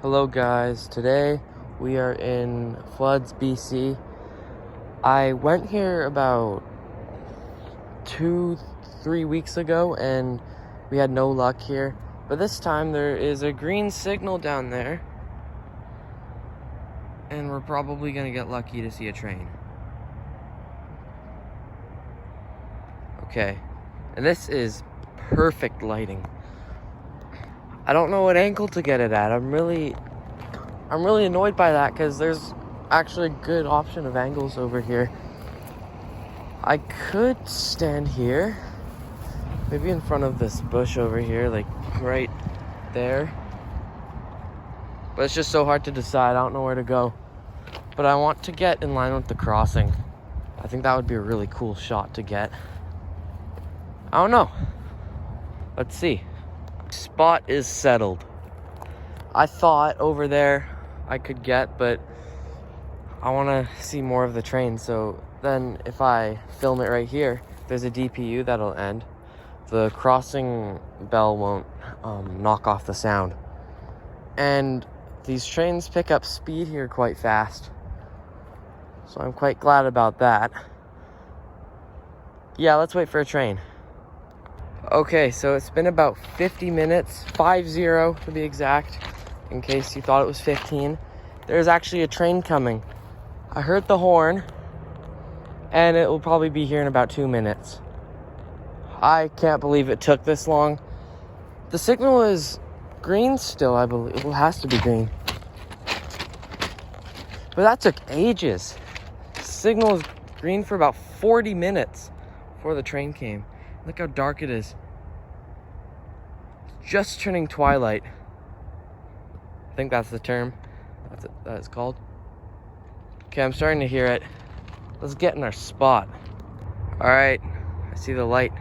Hello guys, today we are in Floods, BC. I went here about 2-3 weeks ago and we had no luck here. But this time there is a green signal down there. And we're probably gonna get lucky to see a train. Okay, and this is perfect lighting. I don't know what angle to get it at. I'm really annoyed by that because there's actually a good option of angles over here. I could stand here, maybe in front of this bush over here, like right there. But it's just so hard to decide. I don't know where to go. But I want to get in line with the crossing. I think that would be a really cool shot to get. I don't know. Let's see. Spot is settled. I thought over there I could get, but I want to see more of the train. So then if I film it right here, there's a DPU that'll end. The crossing bell won't knock off the sound. And these trains pick up speed here quite fast. So I'm quite glad about that. Yeah, let's wait for a train. Okay, so it's been about 50 minutes, 50 to be exact, in case you thought it was 15. There's actually a train coming. I heard the horn, and it will probably be here in about 2 minutes. I can't believe it took this long. The signal is green still, I believe. It has to be green. But that took ages. The signal is green for about 40 minutes before the train came. Look how dark it is. It's just turning twilight. I think that's the term. That it's called. Okay, I'm starting to hear it. Let's get in our spot. All right, I see the light.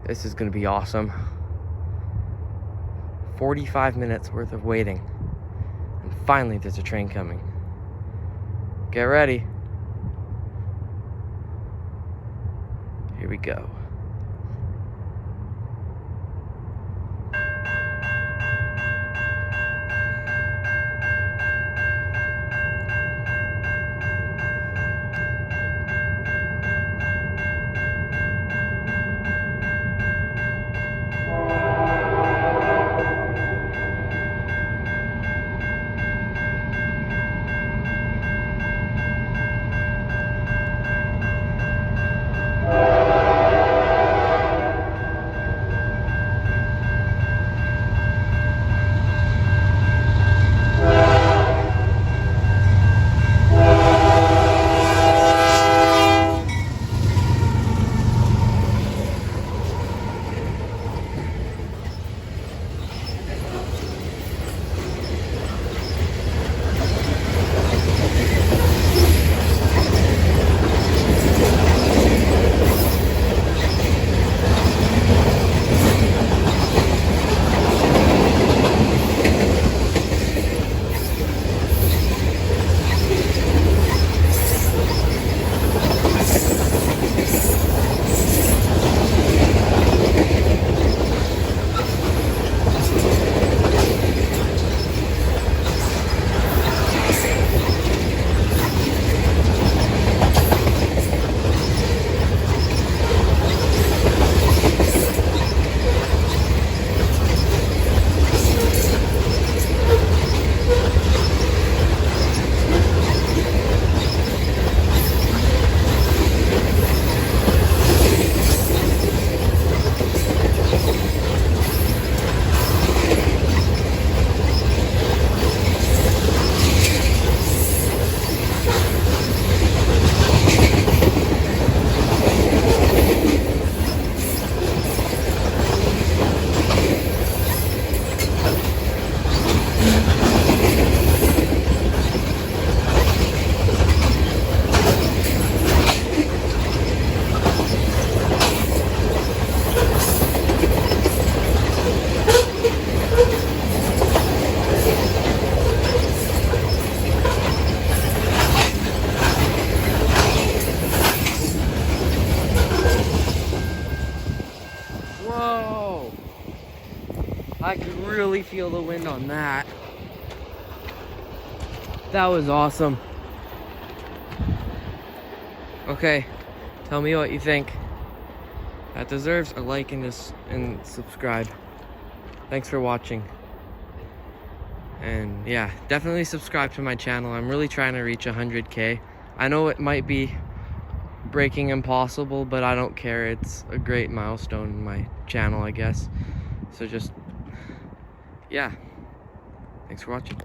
This is gonna be awesome. 45 minutes worth of waiting. And finally there's a train coming. Get ready. Here we go. really feel the wind on that. That was awesome. Okay, tell me what you think. That deserves a like and subscribe. Thanks for watching. And yeah, definitely subscribe to my channel. I'm really trying to reach 100K. I know it might be breaking impossible, but I don't care. It's a great milestone in my channel, I guess. So just, yeah. Thanks for watching.